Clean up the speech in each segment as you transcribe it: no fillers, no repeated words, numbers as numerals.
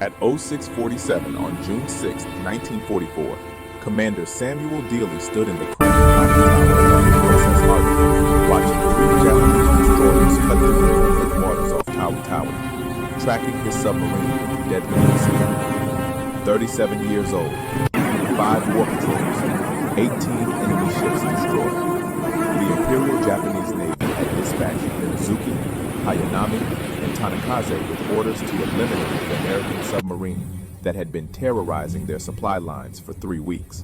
At 0647 on June 6, 1944, Commander Samuel Dealey stood in the crow's nest tower of the USS Harder, watching three Japanese destroyers cut through the Norfolk waters off Tawi Tawi, tracking his submarine with deadly precision. 37 years old, 5 war patrols, 18 enemy ships destroyed. The Imperial Japanese Navy had dispatched Minazuki, Hayanami, and Tanikaze with orders to eliminate the American submarine that had been terrorizing their supply lines for 3 weeks.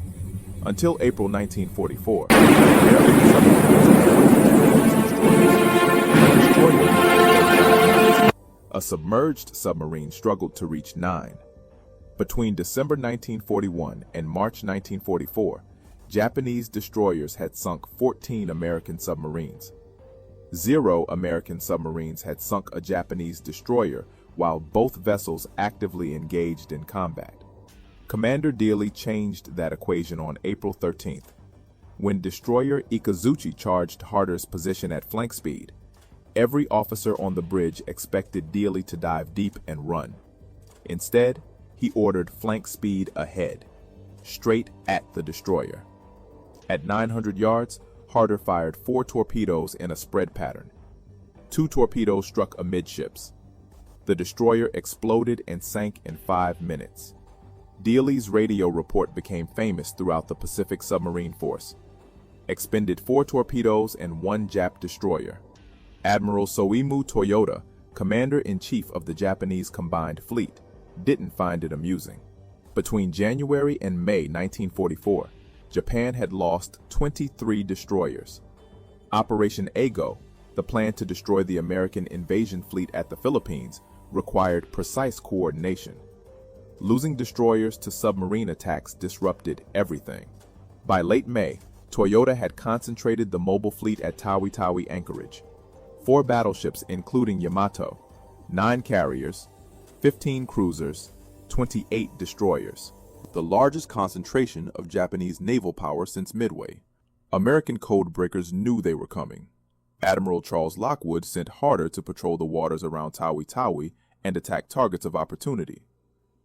Until April 1944, the American submarines a submerged submarine struggled to reach 9. Between December 1941 and March 1944, Japanese destroyers had sunk 14 American submarines. 0 American submarines had sunk a Japanese destroyer while both vessels actively engaged in combat. Commander Dealey changed that equation on April 13th. When destroyer Ikazuchi charged Harder's position at flank speed, every officer on the bridge expected Dealey to dive deep and run. Instead, he ordered flank speed ahead, straight at the destroyer. At 900 yards, Harder fired 4 torpedoes in a spread pattern. 2 torpedoes struck amidships. The destroyer exploded and sank in 5 minutes. Dealey's radio report became famous throughout the Pacific Submarine Force. Expended 4 torpedoes and 1 Jap destroyer. Admiral Soimu Toyota, commander-in-chief of the Japanese Combined Fleet, didn't find it amusing. Between January and May 1944, Japan had lost 23 destroyers. Operation Ago, the plan to destroy the American invasion fleet at the Philippines, required precise coordination. Losing destroyers to submarine attacks disrupted everything. By late May, Toyota had concentrated the mobile fleet at Tawi Tawi anchorage. 4 battleships including Yamato, 9 carriers, 15 cruisers, 28 destroyers. The largest concentration of Japanese naval power since Midway. American codebreakers knew they were coming. Admiral Charles Lockwood sent Harder to patrol the waters around Tawi Tawi and attack targets of opportunity.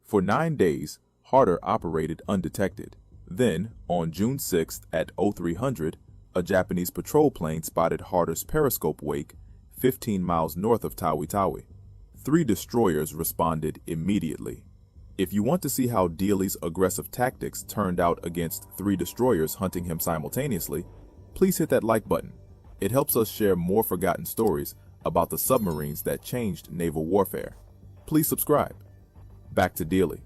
For 9 days, Harder operated undetected. Then, on June 6th at 0300, a Japanese patrol plane spotted Harder's periscope wake 15 miles north of Tawi Tawi. 3 destroyers responded immediately. If you want to see how Dealey's aggressive tactics turned out against 3 destroyers hunting him simultaneously, please hit that like button. It helps us share more forgotten stories about the submarines that changed naval warfare. Please subscribe. Back to Dealey.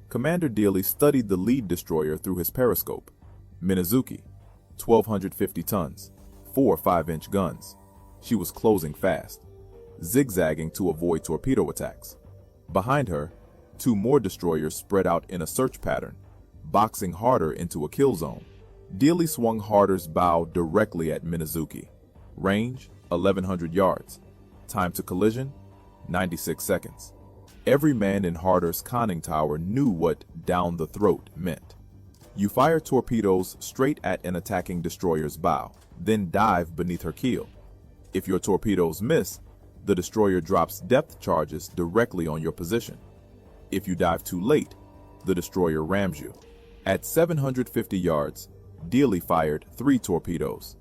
Commander Dealey studied the lead destroyer through his periscope. Minazuki, 1,250 tons, 4 5-inch guns. She was closing fast, zigzagging to avoid torpedo attacks. Behind her, 2 more destroyers spread out in a search pattern, boxing Harder into a kill zone. Dealey swung Harder's bow directly at Minazuki. Range, 1,100 yards. Time to collision, 96 seconds. Every man in Harder's conning tower knew what down the throat meant. You fire torpedoes straight at an attacking destroyer's bow, then dive beneath her keel. If your torpedoes miss, the destroyer drops depth charges directly on your position. If you dive too late, the destroyer rams you. At 750 yards, Dealey fired 3 torpedoes.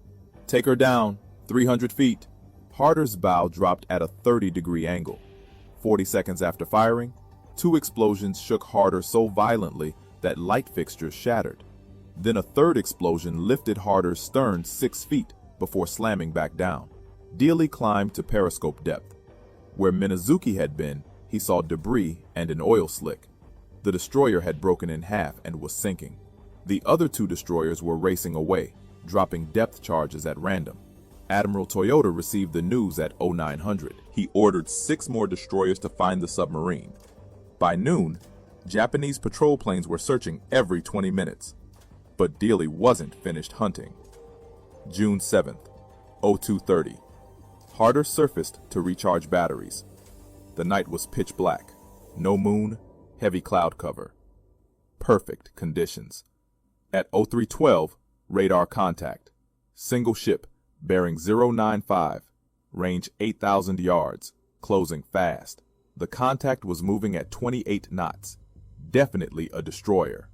Take her down, 300 feet. Harder's bow dropped at a 30-degree angle. 40 seconds after firing, 2 explosions shook Harder so violently that light fixtures shattered. Then a 3rd explosion lifted Harder's stern 6 feet before slamming back down. Dealey climbed to periscope depth. Where Minazuki had been, he saw debris and an oil slick. The destroyer had broken in half and was sinking. The other 2 destroyers were racing away, dropping depth charges at random. Admiral Toyota received the news at 0900. He ordered 6 more destroyers to find the submarine. By noon, Japanese patrol planes were searching every 20 minutes. But Dealey wasn't finished hunting. June 7th, 0230. Harder surfaced to recharge batteries. The night was pitch black. No moon, heavy cloud cover. Perfect conditions. At 0312, radar contact. Single ship, bearing 095, range 8,000 yards, closing fast. The contact was moving at 28 knots. Definitely a destroyer.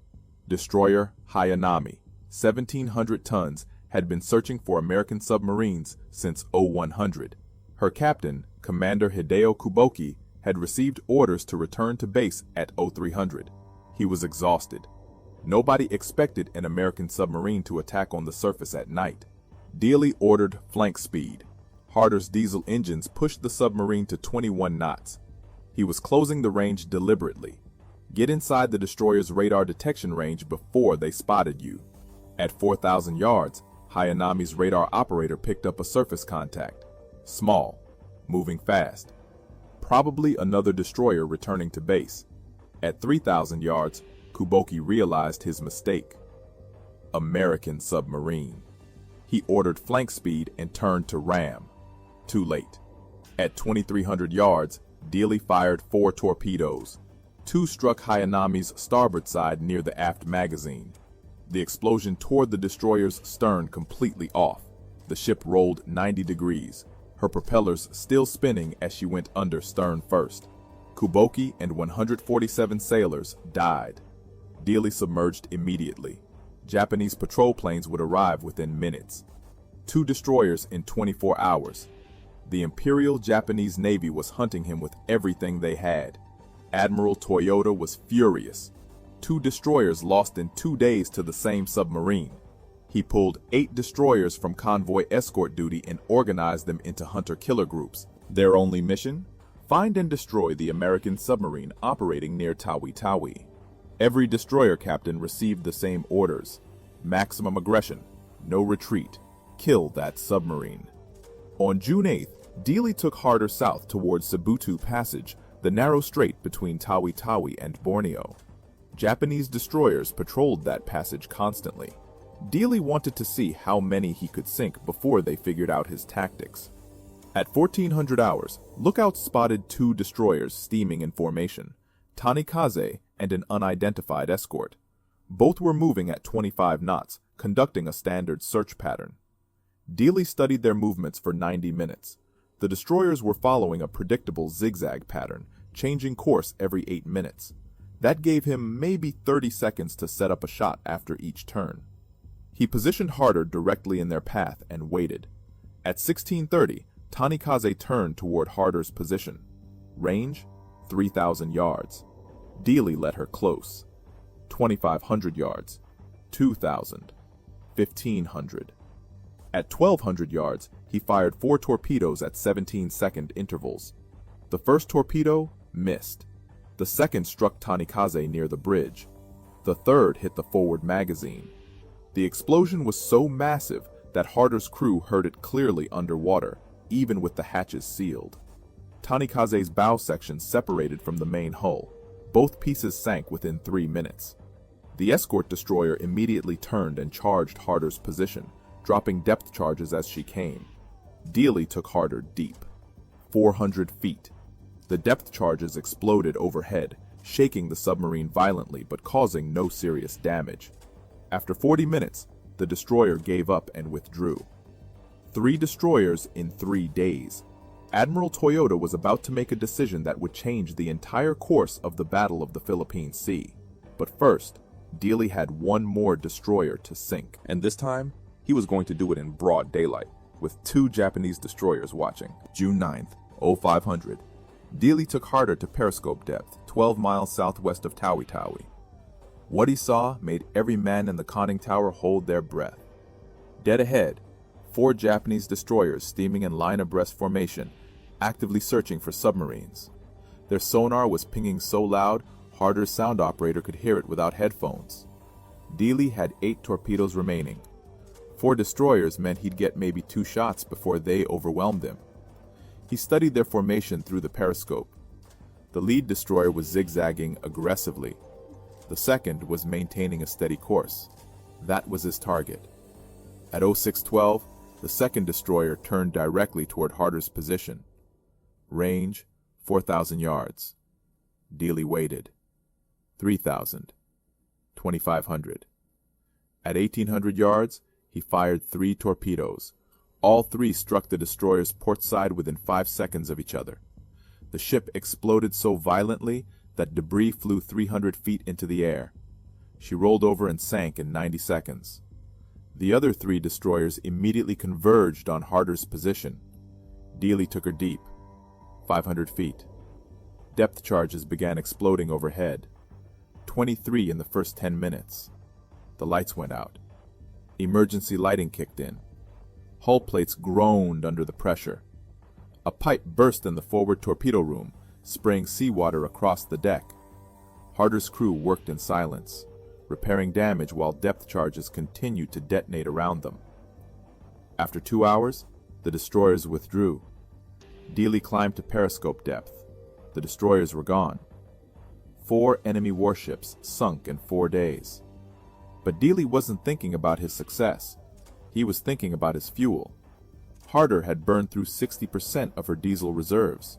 Destroyer Hayanami, 1,700 tons, had been searching for American submarines since 0100. Her captain, Commander Hideo Kuboki, had received orders to return to base at 0300. He was exhausted. Nobody expected an American submarine to attack on the surface at night. Dealey ordered flank speed. Harder's diesel engines pushed the submarine to 21 knots. He was closing the range deliberately. Get inside the destroyer's radar detection range before they spotted you. At 4,000 yards, Hayanami's radar operator picked up a surface contact. Small, moving fast. Probably another destroyer returning to base. At 3,000 yards, Kuboki realized his mistake. American submarine. He ordered flank speed and turned to ram. Too late. At 2,300 yards, Dealey fired 4 torpedoes. 2 struck Hayanami's starboard side near the aft magazine. The explosion tore the destroyer's stern completely off. The ship rolled 90 degrees, her propellers still spinning as she went under stern first. Kuboki and 147 sailors died. Dealey submerged immediately. Japanese patrol planes would arrive within minutes. 2 destroyers in 24 hours. The Imperial Japanese Navy was hunting him with everything they had. Admiral Toyota was furious. 2 destroyers lost in 2 days to the same submarine. He pulled 8 destroyers from convoy escort duty and organized them into hunter-killer groups. Their only mission? Find and destroy the American submarine operating near Tawi Tawi. Every destroyer captain received the same orders. Maximum aggression, no retreat, kill that submarine. On June 8th, Dealey took Harder south towards Sebutu Passage, the narrow strait between Tawi Tawi and Borneo. Japanese destroyers patrolled that passage constantly. Dealey wanted to see how many he could sink before they figured out his tactics. At 1400 hours, lookouts spotted 2 destroyers steaming in formation, Tanikaze and an unidentified escort. Both were moving at 25 knots, conducting a standard search pattern. Dealey studied their movements for 90 minutes. The destroyers were following a predictable zigzag pattern, changing course every 8 minutes. That gave him maybe 30 seconds to set up a shot after each turn. He positioned Harder directly in their path and waited. At 1630, Tanikaze turned toward Harder's position. Range, 3,000 yards. Dealey let her close. 2,500 yards. 2,000. 1,500. At 1,200 yards, he fired 4 torpedoes at 17-second intervals. The first torpedo missed. The second struck Tanikaze near the bridge. The third hit the forward magazine. The explosion was so massive that Harder's crew heard it clearly underwater, even with the hatches sealed. Tanikaze's bow section separated from the main hull. Both pieces sank within 3 minutes. The escort destroyer immediately turned and charged Harder's position, dropping depth charges as she came. Dealey took Harder deep. 400 feet. The depth charges exploded overhead, shaking the submarine violently but causing no serious damage. After 40 minutes, the destroyer gave up and withdrew. 3 destroyers in 3 days. Admiral Toyota was about to make a decision that would change the entire course of the Battle of the Philippine Sea. But first, Dealey had 1 more destroyer to sink. And this time, he was going to do it in broad daylight, with 2 Japanese destroyers watching. June 9th, 0500. Dealey took Harder to periscope depth, 12 miles southwest of Tawi Tawi. What he saw made every man in the conning tower hold their breath. Dead ahead, 4 Japanese destroyers steaming in line abreast formation, actively searching for submarines. Their sonar was pinging so loud, Harder's sound operator could hear it without headphones. Dealey had 8 torpedoes remaining. 4 destroyers meant he'd get maybe 2 shots before they overwhelmed him. He studied their formation through the periscope. The lead destroyer was zigzagging aggressively. The second was maintaining a steady course. That was his target. At 0612, the second destroyer turned directly toward Harder's position. Range, 4,000 yards. Dealey waited. 3,000. 2,500. At 1,800 yards, he fired 3 torpedoes. All 3 struck the destroyer's port side within 5 seconds of each other. The ship exploded so violently that debris flew 300 feet into the air. She rolled over and sank in 90 seconds. The other 3 destroyers immediately converged on Harder's position. Dealey took her deep, 500 feet. Depth charges began exploding overhead. 23 in the first 10 minutes. The lights went out. Emergency lighting kicked in. Hull plates groaned under the pressure. A pipe burst in the forward torpedo room, spraying seawater across the deck. Harder's crew worked in silence, repairing damage while depth charges continued to detonate around them. After 2 hours, the destroyers withdrew. Dealey climbed to periscope depth. The destroyers were gone. 4 enemy warships sunk in 4 days. But Dealey wasn't thinking about his success. He was thinking about his fuel. Harder had burned through 60% of her diesel reserves.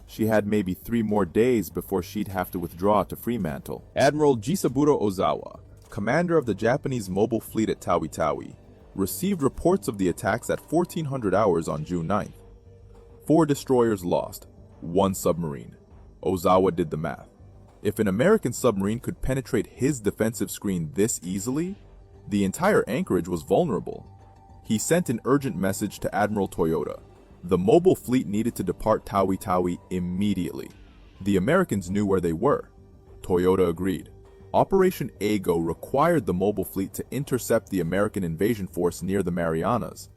She had maybe 3 more days before she'd have to withdraw to Fremantle. Admiral Jisaburo Ozawa, commander of the Japanese mobile fleet at Tawi Tawi, received reports of the attacks at 1400 hours on June 9th. 4 destroyers lost, 1 submarine. Ozawa did the math. If an American submarine could penetrate his defensive screen this easily, the entire anchorage was vulnerable. He sent an urgent message to Admiral Toyota. The mobile fleet needed to depart Tawi Tawi immediately. The Americans knew where they were. Toyota agreed. Operation Ago required the mobile fleet to intercept the American invasion force near the Marianas,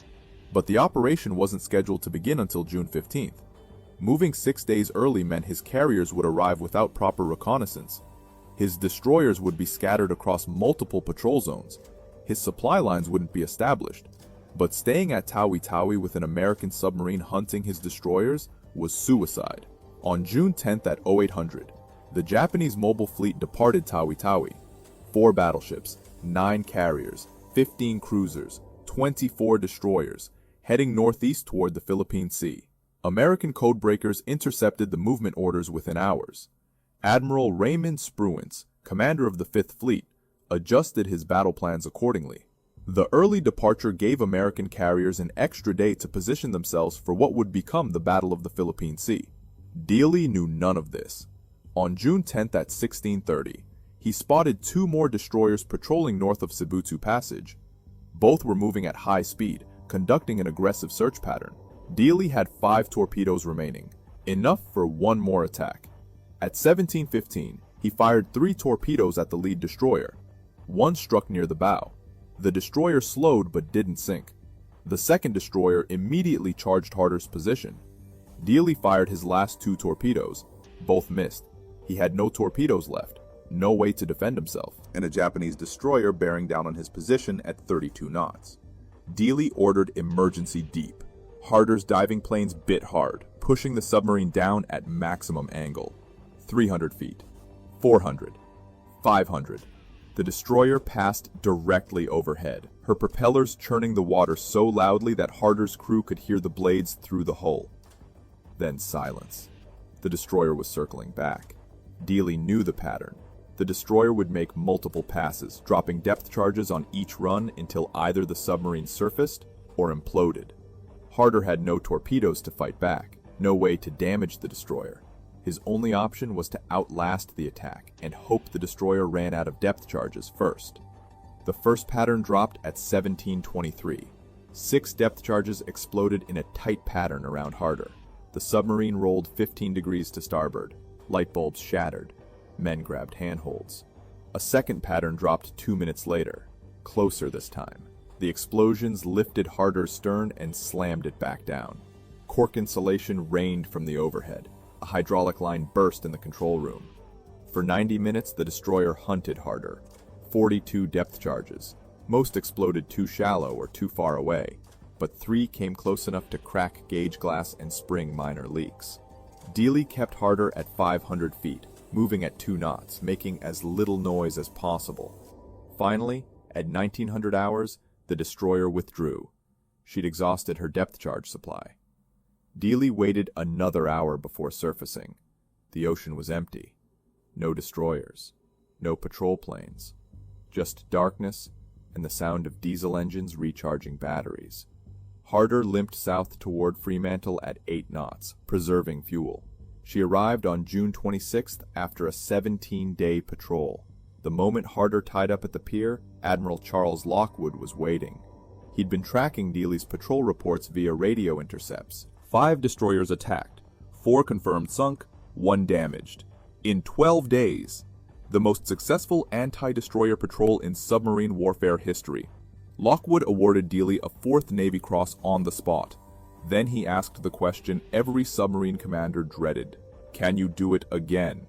but the operation wasn't scheduled to begin until June 15th. Moving 6 days early meant his carriers would arrive without proper reconnaissance. His destroyers would be scattered across multiple patrol zones. His supply lines wouldn't be established. But staying at Tawi Tawi with an American submarine hunting his destroyers was suicide. On June 10th at 0800, the Japanese mobile fleet departed Tawi Tawi. 4 battleships, 9 carriers, 15 cruisers, 24 destroyers, heading northeast toward the Philippine Sea. American codebreakers intercepted the movement orders within hours. Admiral Raymond Spruance, commander of the 5th Fleet, adjusted his battle plans accordingly. The early departure gave American carriers an extra day to position themselves for what would become the Battle of the Philippine Sea. Dealey knew none of this. On June 10th at 1630, he spotted 2 more destroyers patrolling north of Cebutu Passage. Both were moving at high speed, conducting an aggressive search pattern. Dealey had 5 torpedoes remaining, enough for 1 more attack. At 17:15, he fired 3 torpedoes at the lead destroyer. 1 struck near the bow. The destroyer slowed but didn't sink. The second destroyer immediately charged Harder's position. Dealey fired his last 2 torpedoes. Both missed. He had no torpedoes left, no way to defend himself, and a Japanese destroyer bearing down on his position at 32 knots. Dealey ordered emergency deep. Harder's diving planes bit hard, pushing the submarine down at maximum angle. 300 feet, 400, 500. The destroyer passed directly overhead, her propellers churning the water so loudly that Harder's crew could hear the blades through the hull. Then silence. The destroyer was circling back. Dealey knew the pattern. The destroyer would make multiple passes, dropping depth charges on each run until either the submarine surfaced or imploded. Harder had no torpedoes to fight back, no way to damage the destroyer. His only option was to outlast the attack and hope the destroyer ran out of depth charges first. The first pattern dropped at 17:23. 6 depth charges exploded in a tight pattern around Harder. The submarine rolled 15 degrees to starboard. Light bulbs shattered. Men grabbed handholds. A second pattern dropped 2 minutes later, closer this time. The explosions lifted Harder's stern and slammed it back down. Cork insulation rained from the overhead. A hydraulic line burst in the control room. For 90 minutes, the destroyer hunted Harder. 42 depth charges. Most exploded too shallow or too far away, but 3 came close enough to crack gauge glass and spring minor leaks. Dealey kept Harder at 500 feet, moving at 2 knots, making as little noise as possible. Finally, at 1900 hours, the destroyer withdrew. She'd exhausted her depth charge supply. Dealey waited another hour before surfacing. The ocean was empty. No destroyers. No patrol planes. Just darkness and the sound of diesel engines recharging batteries. Harder limped south toward Fremantle at 8 knots, preserving fuel. She arrived on June 26th after a 17-day patrol. The moment Harder tied up at the pier, Admiral Charles Lockwood was waiting. He'd been tracking Dealey's patrol reports via radio intercepts. 5 destroyers attacked, 4 confirmed sunk, 1 damaged. In 12 days, the most successful anti-destroyer patrol in submarine warfare history. Lockwood awarded Dealey a 4th Navy Cross on the spot. Then he asked the question every submarine commander dreaded. Can you do it again?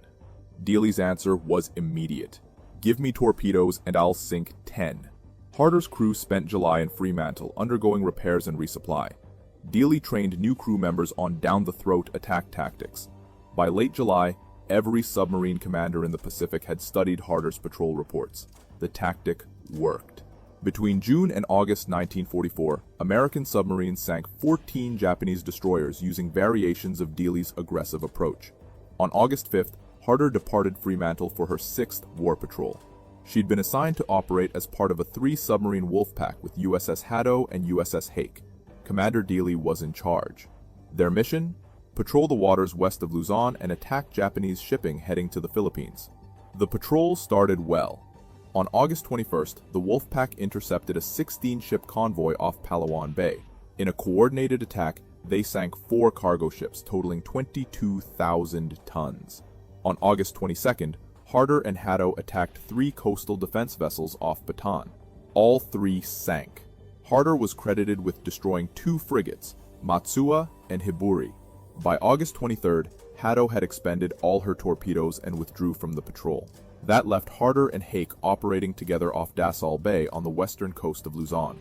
Dealey's answer was immediate. Give me torpedoes and I'll sink 10. Harder's crew spent July in Fremantle undergoing repairs and resupply. Dealey trained new crew members on down-the-throat attack tactics. By late July, every submarine commander in the Pacific had studied Harder's patrol reports. The tactic worked. Between June and August 1944, American submarines sank 14 Japanese destroyers using variations of Dealey's aggressive approach. On August 5th, Harder departed Fremantle for her 6th war patrol. She'd been assigned to operate as part of a 3-submarine wolf pack with USS Harder and USS Harder. Commander Dealey was in charge. Their mission? Patrol the waters west of Luzon and attack Japanese shipping heading to the Philippines. The patrol started well. On August 21st, the Wolfpack intercepted a 16-ship convoy off Palawan Bay. In a coordinated attack, they sank 4 cargo ships totaling 22,000 tons. On August 22nd, Harder and Harder attacked 3 coastal defense vessels off Bataan. All 3 sank. Harder was credited with destroying 2 frigates, Matsuwa and Hiburi. By August 23rd, Harder had expended all her torpedoes and withdrew from the patrol. That left Harder and Harder operating together off Dassault Bay on the western coast of Luzon.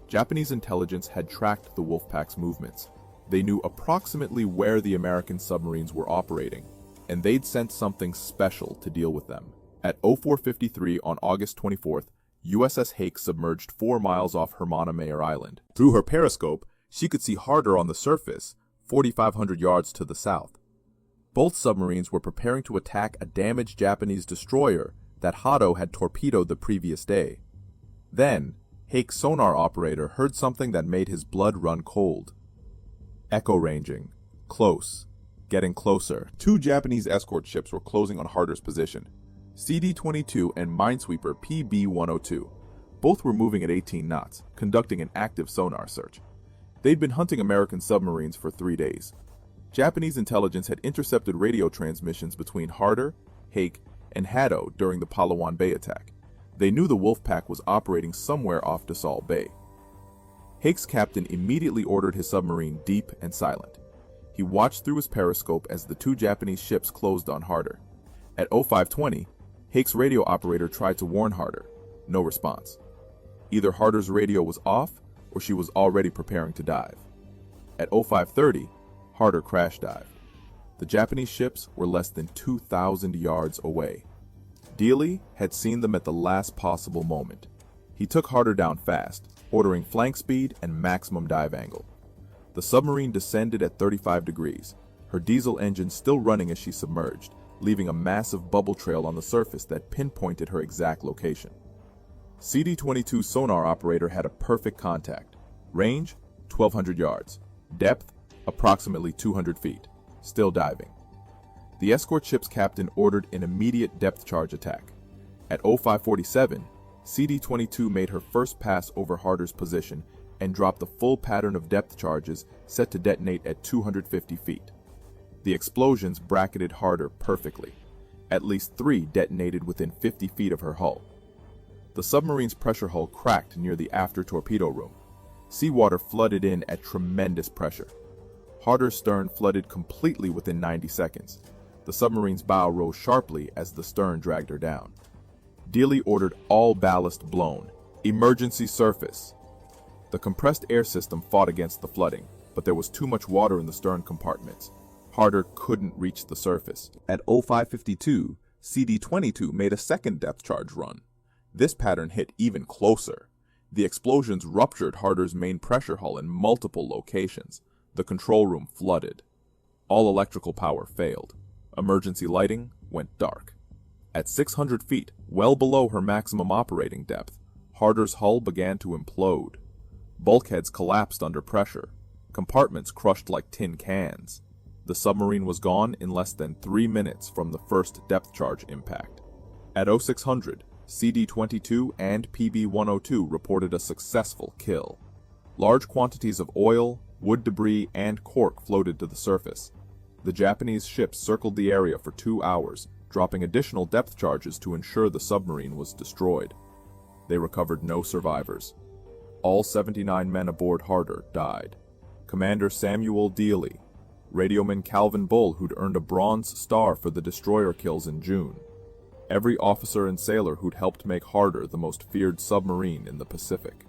Japanese intelligence had tracked the Wolfpack's movements. They knew approximately where the American submarines were operating, and they'd sent something special to deal with them. At 04:53 on August 24th, USS Harder submerged 4 miles off Hermana Mayer Island. Through her periscope, she could see Harder on the surface, 4,500 yards to the south. Both submarines were preparing to attack a damaged Japanese destroyer that Harder had torpedoed the previous day. Then, Harder's sonar operator heard something that made his blood run cold. Echo ranging. Close. Getting closer. 2 Japanese escort ships were closing on Harder's position. CD-22 and Minesweeper PB-102. Both were moving at 18 knots, conducting an active sonar search. They'd been hunting American submarines for 3 days. Japanese intelligence had intercepted radio transmissions between Harder, Harder, and Harder during the Palawan Bay attack. They knew the Wolfpack was operating somewhere off Dassault Bay. Harder's captain immediately ordered his submarine deep and silent. He watched through his periscope as the 2 Japanese ships closed on Harder. At 05:20, Harder's radio operator tried to warn Harder. No response. Either Harder's radio was off or she was already preparing to dive. At 05:30, Harder crash dived. The Japanese ships were less than 2,000 yards away. Dealey had seen them at the last possible moment. He took Harder down fast, ordering flank speed and maximum dive angle. The submarine descended at 35 degrees, her diesel engine still running as she submerged, leaving a massive bubble trail on the surface that pinpointed her exact location. CD-22 sonar operator had a perfect contact. Range, 1,200 yards. Depth, approximately 200 feet. Still diving. The escort ship's captain ordered an immediate depth charge attack. At 05:47, CD-22 made her first pass over Harder's position and dropped a full pattern of depth charges set to detonate at 250 feet. The explosions bracketed Harder perfectly. At least 3 detonated within 50 feet of her hull. The submarine's pressure hull cracked near the after torpedo room. Seawater flooded in at tremendous pressure. Harder's stern flooded completely within 90 seconds. The submarine's bow rose sharply as the stern dragged her down. Dealey ordered all ballast blown. Emergency surface. The compressed air system fought against the flooding, but there was too much water in the stern compartments. Harder couldn't reach the surface. At 05:52, CD-22 made a second depth charge run. This pattern hit even closer. The explosions ruptured Harder's main pressure hull in multiple locations. The control room flooded. All electrical power failed. Emergency lighting went dark. At 600 feet, well below her maximum operating depth, Harder's hull began to implode. Bulkheads collapsed under pressure. Compartments crushed like tin cans. The submarine was gone in less than 3 minutes from the first depth charge impact. At 0600, CD-22 and PB-102 reported a successful kill. Large quantities of oil, wood debris, and cork floated to the surface. The Japanese ships circled the area for 2 hours, dropping additional depth charges to ensure the submarine was destroyed. They recovered no survivors. All 79 men aboard Harder died. Commander Samuel Dealey, radioman Calvin Bull, who'd earned a Bronze Star for the destroyer kills in June. Every officer and sailor who'd helped make Harder the most feared submarine in the Pacific.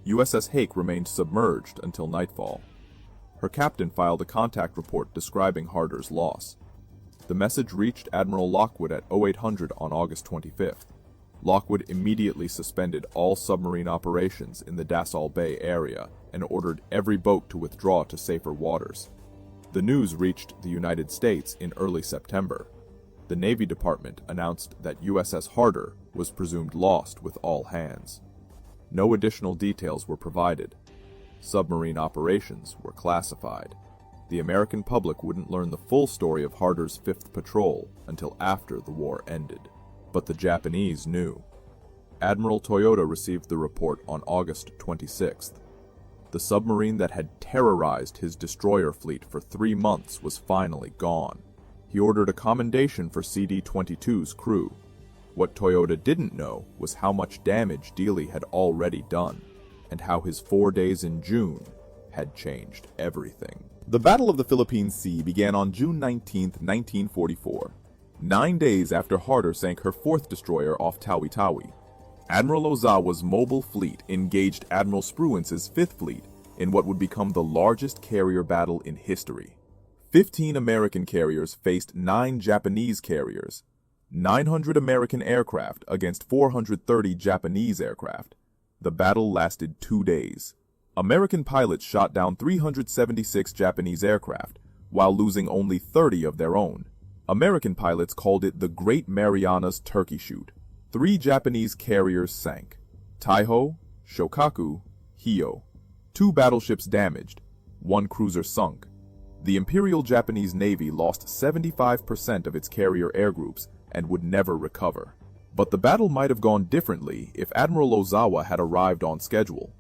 USS Hake remained submerged until nightfall. Her captain filed a contact report describing Harder's loss. The message reached Admiral Lockwood at 0800 on August 25th. Lockwood immediately suspended all submarine operations in the Dassel Bay area and ordered every boat to withdraw to safer waters. The news reached the United States in early September. The Navy Department announced that USS Harder was presumed lost with all hands. No additional details were provided. Submarine operations were classified. The American public wouldn't learn the full story of Harder's 5th Patrol until after the war ended. But the Japanese knew. Admiral Toyota received the report on August 26th. The submarine that had terrorized his destroyer fleet for 3 months was finally gone. He ordered a commendation for CD-22's crew. What Toyota didn't know was how much damage Dealey had already done, and how his 4 days in June had changed everything. The Battle of the Philippine Sea began on June 19, 1944, 9 days after Harder sank her 4th destroyer off Tawi Tawi. Admiral Ozawa's mobile fleet engaged Admiral Spruance's 5th Fleet in what would become the largest carrier battle in history. 15 American carriers faced 9 Japanese carriers, 900 American aircraft against 430 Japanese aircraft. The battle lasted 2 days. American pilots shot down 376 Japanese aircraft, while losing only 30 of their own. American pilots called it the Great Marianas Turkey Shoot. 3 Japanese carriers sank: Taiho, Shokaku, Hio. 2 battleships damaged. 1 cruiser sunk. The Imperial Japanese Navy lost 75% of its carrier air groups and would never recover. But the battle might have gone differently if Admiral Ozawa had arrived on schedule.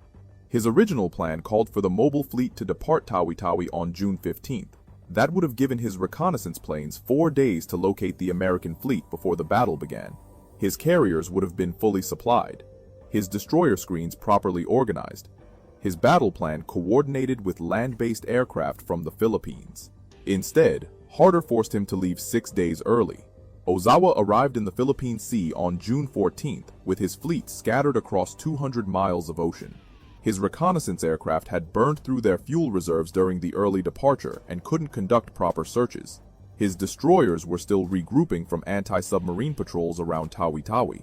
His original plan called for the mobile fleet to depart Tawi Tawi on June 15th. That would have given his reconnaissance planes 4 days to locate the American fleet before the battle began. His carriers would have been fully supplied, his destroyer screens properly organized, his battle plan coordinated with land-based aircraft from the Philippines. Instead, Harder forced him to leave 6 days early. Ozawa arrived in the Philippine Sea on June 14th with his fleet scattered across 200 miles of ocean. His reconnaissance aircraft had burned through their fuel reserves during the early departure and couldn't conduct proper searches. His destroyers were still regrouping from anti-submarine patrols around Tawi Tawi,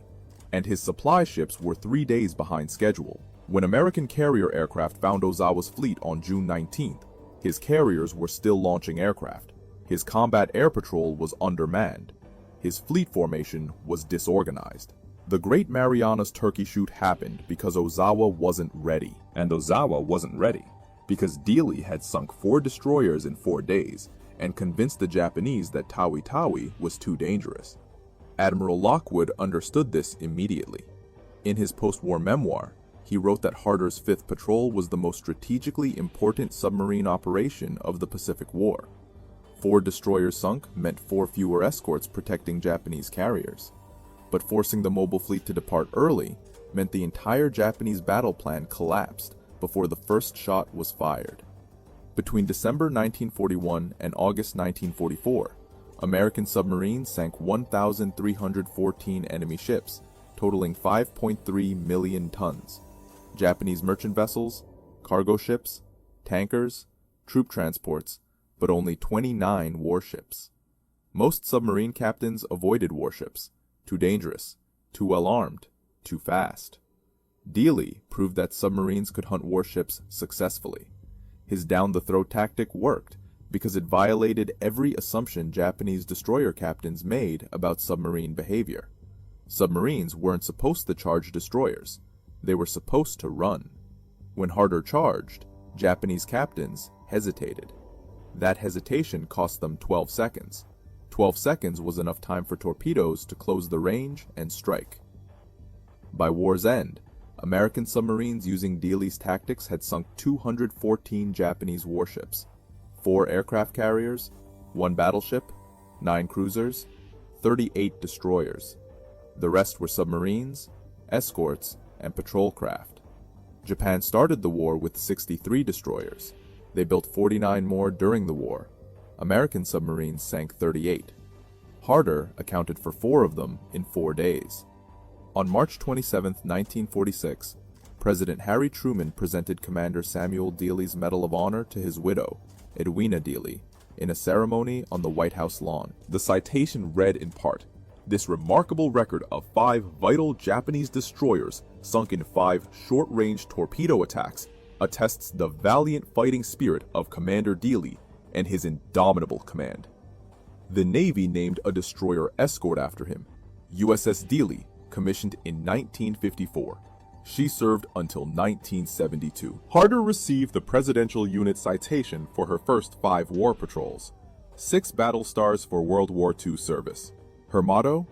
and his supply ships were 3 days behind schedule. When American carrier aircraft found Ozawa's fleet on June 19th, his carriers were still launching aircraft. His combat air patrol was undermanned. His fleet formation was disorganized. The Great Marianas Turkey Shoot happened because Ozawa wasn't ready. And Ozawa wasn't ready because Dealey had sunk 4 destroyers in 4 days and convinced the Japanese that Tawi Tawi was too dangerous. Admiral Lockwood understood this immediately. In his post-war memoir, he wrote that Harder's 5th Patrol was the most strategically important submarine operation of the Pacific War. 4 destroyers sunk meant 4 fewer escorts protecting Japanese carriers. But forcing the mobile fleet to depart early meant the entire Japanese battle plan collapsed before the first shot was fired. Between December 1941 and August 1944, American submarines sank 1,314 enemy ships, totaling 5.3 million tons. Japanese merchant vessels, cargo ships, tankers, troop transports, but only 29 warships. Most submarine captains avoided warships. Too dangerous, too well armed, too fast. Dealey proved that submarines could hunt warships successfully. His down-the-throat tactic worked because it violated every assumption Japanese destroyer captains made about submarine behavior. Submarines weren't supposed to charge destroyers. They were supposed to run. When Harder charged, Japanese captains hesitated. That hesitation cost them 12 seconds. 12 seconds was enough time for torpedoes to close the range and strike. By war's end, American submarines using Dealey's tactics had sunk 214 Japanese warships, 4 aircraft carriers, 1 battleship, 9 cruisers, 38 destroyers. The rest were submarines, escorts, and patrol craft. Japan started the war with 63 destroyers. They built 49 more during the war. American submarines sank 38. Harder accounted for 4 of them in 4 days. On March 27, 1946, President Harry Truman presented Commander Samuel Dealey's Medal of Honor to his widow, Edwina Dealey, in a ceremony on the White House lawn. The citation read in part, "This remarkable record of 5 vital Japanese destroyers sunk in 5 short-range torpedo attacks attests the valiant fighting spirit of Commander Dealey and his indomitable command." The Navy named a destroyer escort after him, USS Dealey, commissioned in 1954. She served until 1972. Harder received the Presidential Unit Citation for her first 5 war patrols, 6 battle stars for World War II service. Her motto,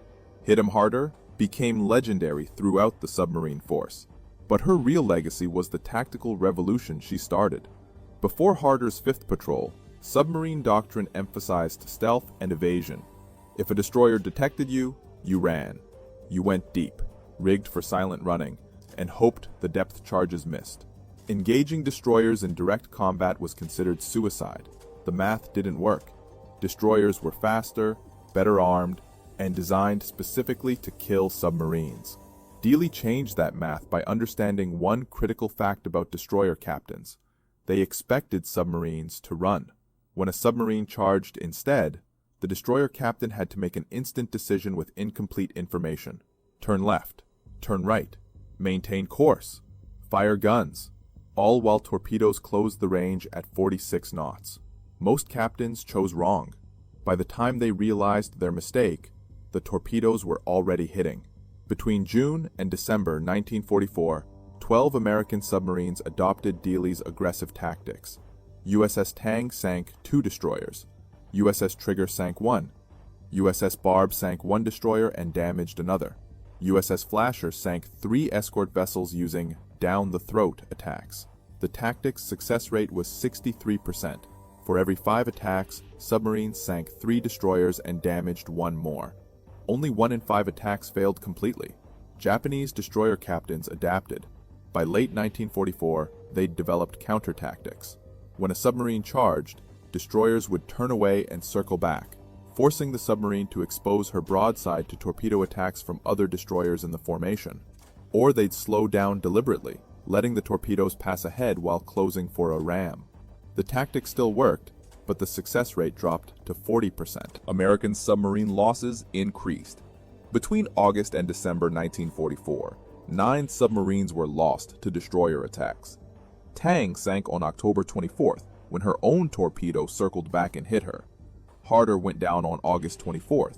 "Hit 'em harder," became legendary throughout the submarine force. But her real legacy was the tactical revolution she started. Before Harder's 5th patrol, submarine doctrine emphasized stealth and evasion. If a destroyer detected you, you ran. You went deep, rigged for silent running, and hoped the depth charges missed. Engaging destroyers in direct combat was considered suicide. The math didn't work. Destroyers were faster, better armed, and designed specifically to kill submarines. Dealey changed that math by understanding one critical fact about destroyer captains. They expected submarines to run. When a submarine charged instead, the destroyer captain had to make an instant decision with incomplete information. Turn left, turn right, maintain course, fire guns, all while torpedoes closed the range at 46 knots. Most captains chose wrong. By the time they realized their mistake, the torpedoes were already hitting. Between June and December 1944, 12 American submarines adopted Dealey's aggressive tactics. USS Tang sank 2 destroyers. USS Trigger sank 1. USS Barb sank 1 destroyer and damaged another. USS Flasher sank 3 escort vessels using down-the-throat attacks. The tactic's success rate was 63%. For every 5 attacks, submarines sank 3 destroyers and damaged 1 more. Only 1 in 5 attacks failed completely. Japanese destroyer captains adapted. By late 1944, they'd developed counter-tactics. When a submarine charged, destroyers would turn away and circle back, forcing the submarine to expose her broadside to torpedo attacks from other destroyers in the formation. Or they'd slow down deliberately, letting the torpedoes pass ahead while closing for a ram. The tactic still worked, but the success rate dropped to 40%. American submarine losses increased. Between August and December 1944, 9 submarines were lost to destroyer attacks. Tang sank on October 24th, when her own torpedo circled back and hit her. Harder went down on August 24th.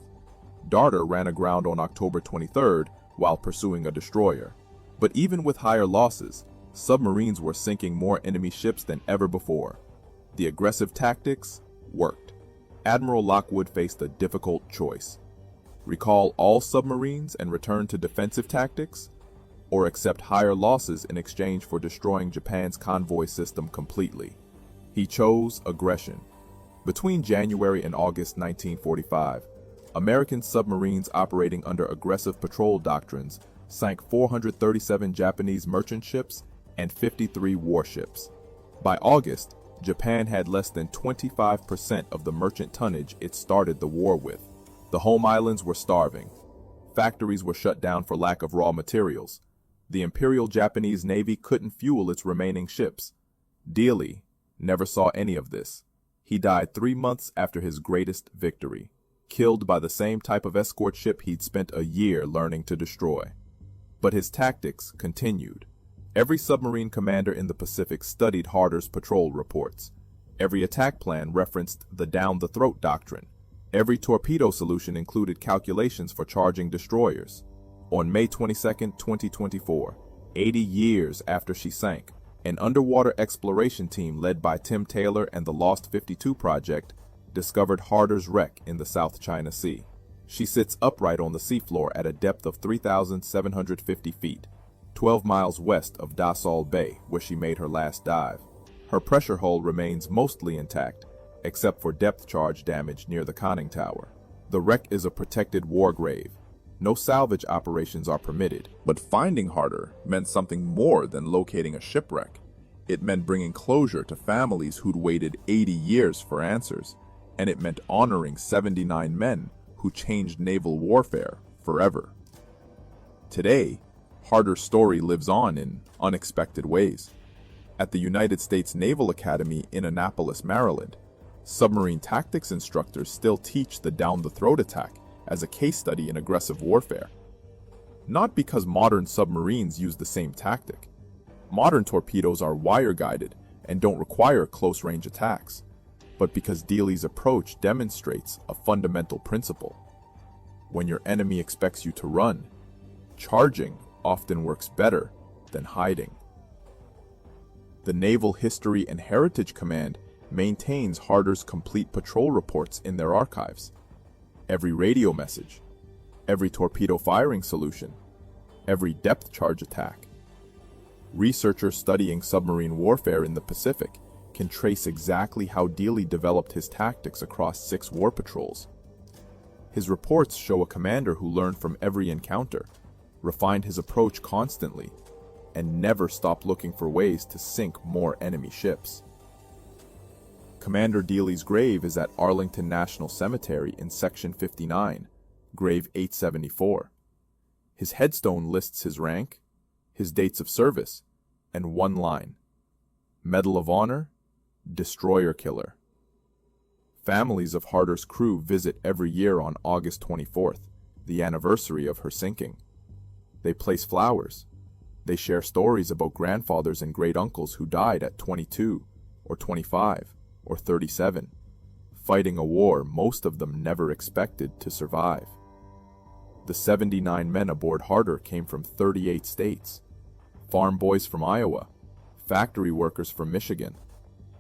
Darter ran aground on October 23rd while pursuing a destroyer. But even with higher losses, submarines were sinking more enemy ships than ever before. The aggressive tactics worked. Admiral Lockwood faced a difficult choice. Recall all submarines and return to defensive tactics, or accept higher losses in exchange for destroying Japan's convoy system completely. He chose aggression. Between January and August 1945, American submarines operating under aggressive patrol doctrines sank 437 Japanese merchant ships and 53 warships. By August, Japan had less than 25% of the merchant tonnage it started the war with. The home islands were starving. Factories were shut down for lack of raw materials. The Imperial Japanese Navy couldn't fuel its remaining ships. Dealey never saw any of this. He died 3 months after his greatest victory, killed by the same type of escort ship he'd spent a year learning to destroy. But his tactics continued. Every submarine commander in the Pacific studied Harder's patrol reports. Every attack plan referenced the down-the-throat doctrine. Every torpedo solution included calculations for charging destroyers. On May 22, 2024, 80 years after she sank, An underwater exploration team led by Tim Taylor and the Lost 52 project discovered Harder's wreck in the South China Sea. She sits upright on the seafloor at a depth of 3,750 feet, 12 miles west of Dassault Bay, where she made her last dive. Her pressure hull remains mostly intact, except for depth charge damage near the conning tower. The wreck is a protected war grave. No salvage operations are permitted. But finding Harder meant something more than locating a shipwreck. It meant bringing closure to families who'd waited 80 years for answers, and it meant honoring 79 men who changed naval warfare forever. Today, Harder's story lives on in unexpected ways. At the United States Naval Academy in Annapolis, Maryland, submarine tactics instructors still teach the down-the-throat attack as a case study in aggressive warfare. Not because modern submarines use the same tactic. Modern torpedoes are wire-guided and don't require close-range attacks, but because Dealey's approach demonstrates a fundamental principle. When your enemy expects you to run, charging often works better than hiding. The Naval History and Heritage Command maintains Harder's complete patrol reports in their archives. Every radio message, every torpedo firing solution, every depth charge attack. Researchers studying submarine warfare in the Pacific can trace exactly how Dealey developed his tactics across 6 war patrols. His reports show a commander who learned from every encounter, refined his approach constantly, and never stopped looking for ways to sink more enemy ships. Commander Dealey's grave is at Arlington National Cemetery in Section 59, grave 874. His headstone lists his rank, his dates of service, and one line: Medal of Honor, Destroyer Killer. Families of Harder's crew visit every year on August 24th, the anniversary of her sinking. They place flowers. They share stories about grandfathers and great-uncles who died at 22 or 25 or 37, fighting a war most of them never expected to survive. The 79 men aboard Harder came from 38 states: farm boys from Iowa, factory workers from Michigan,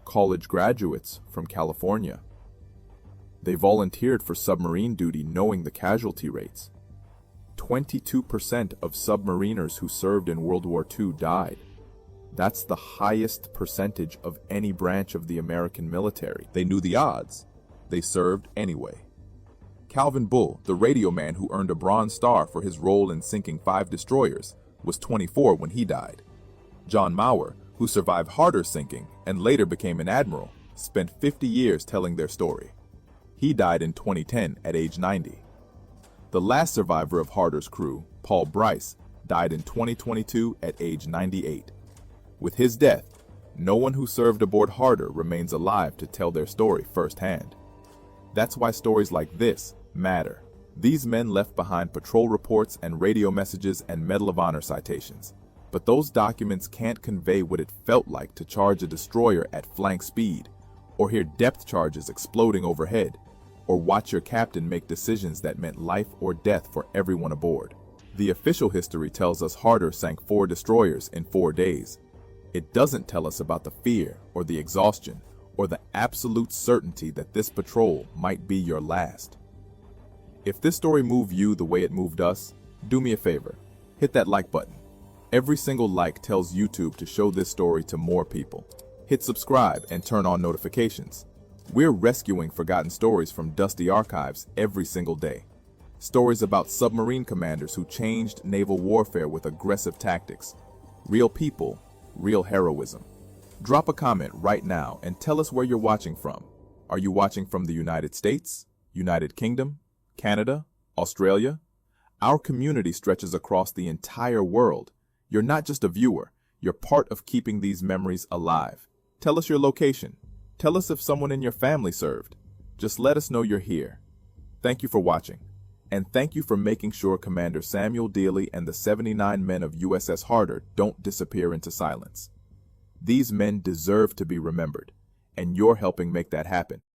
college graduates from California. They volunteered for submarine duty knowing the casualty rates. 22% of submariners who served in World War II died. That's the highest percentage of any branch of the American military. They knew the odds. They served anyway. Calvin Bull, the radio man who earned a Bronze Star for his role in sinking 5 destroyers, was 24 when he died. John Maurer, who survived Harder's sinking and later became an admiral, spent 50 years telling their story. He died in 2010 at age 90. The last survivor of Harder's crew, Paul Bryce, died in 2022 at age 98. With his death, no one who served aboard Harder remains alive to tell their story firsthand. That's why stories like this matter. These men left behind patrol reports and radio messages and Medal of Honor citations. But those documents can't convey what it felt like to charge a destroyer at flank speed, or hear depth charges exploding overhead, or watch your captain make decisions that meant life or death for everyone aboard. The official history tells us Harder sank 4 destroyers in 4 days. It doesn't tell us about the fear or the exhaustion or the absolute certainty that this patrol might be your last. If this story moved you the way it moved us, do me a favor, hit that like button. Every single like tells YouTube to show this story to more people. Hit subscribe and turn on notifications. We're rescuing forgotten stories from dusty archives every single day. Stories about submarine commanders who changed naval warfare with aggressive tactics. Real people, real heroism. Drop a comment right now and tell us where you're watching from. Are you watching from the United States, United Kingdom, Canada, Australia? Our community stretches across the entire world. You're not just a viewer, you're part of keeping these memories alive. Tell us your location. Tell us if someone in your family served. Just let us know you're here. Thank you for watching. And thank you for making sure Commander Samuel Dealey and the 79 men of USS Harder don't disappear into silence. These men deserve to be remembered, and you're helping make that happen.